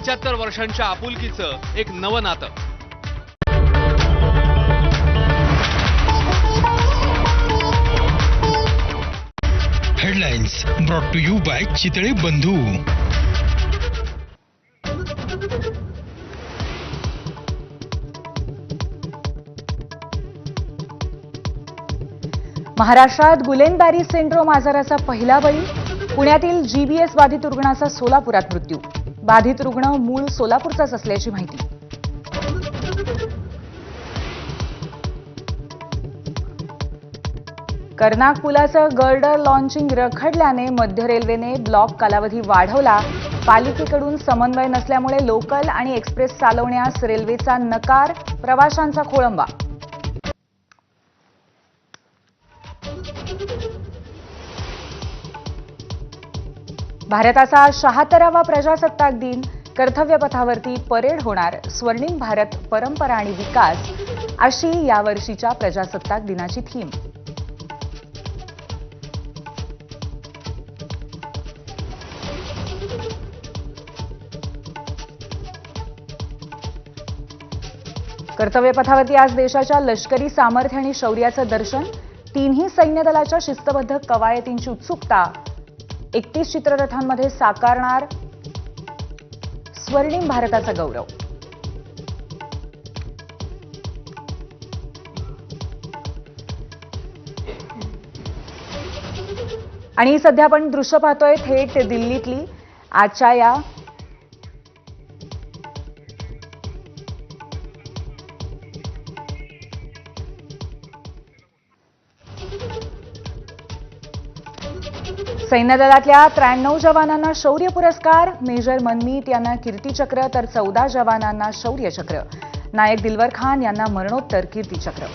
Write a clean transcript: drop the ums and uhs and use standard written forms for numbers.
75 वर्षांच्या आपुलकीचं एक नवं नातं. Headlines brought to you by Chitale Bandhu. महाराष्ट्रात गुलेनबॅरी सिंड्रोम आजाराचा पहिला बळी. पुण्यातील जीबीएस बाधित रुग्णाचा सोलापुरात मृत्यू. बाधित रुग्ण मूळ सोलापूरचाच असल्याची माहिती. कर्नाक पुलाचं गर्डर लॉन्चिंग रखडल्याने मध्य रेल्वेने ब्लॉक कालावधी वाढवला. पालिकेकडून समन्वय नसल्यामुळे लोकल आणि एक्सप्रेस चालवण्यास रेल्वेचा नकार. प्रवाशांचा खोळंबा. भारताचा 76वा प्रजासत्ताक दिन. कर्तव्यपथावरती परेड होणार. स्वर्णिम भारत परंपरा आणि विकास अशी यावर्षीच्या प्रजासत्ताक दिनाची थीम. कर्तव्यपथावरती आज देशाच्या लष्करी सामर्थ्य आणि शौर्याचं दर्शन. तीनही सैन्य दलाच्या शिस्तबद्ध कवायतींची उत्सुकता. 31 चित्ररथांमध्ये साकारणार स्वर्णिम भारताचा गौरव. आणि सध्या आपण दृश्य पाहतोय थेट दिल्लीतली. आजच्या या सैन्य दलातल्या 93 जवानांना शौर्य पुरस्कार. मेजर मनमीत यांना कीर्तीचक्र तर 14 जवानांना शौर्यचक्र. नायक दिलवर खान यांना मरणोत्तर कीर्तीचक्र.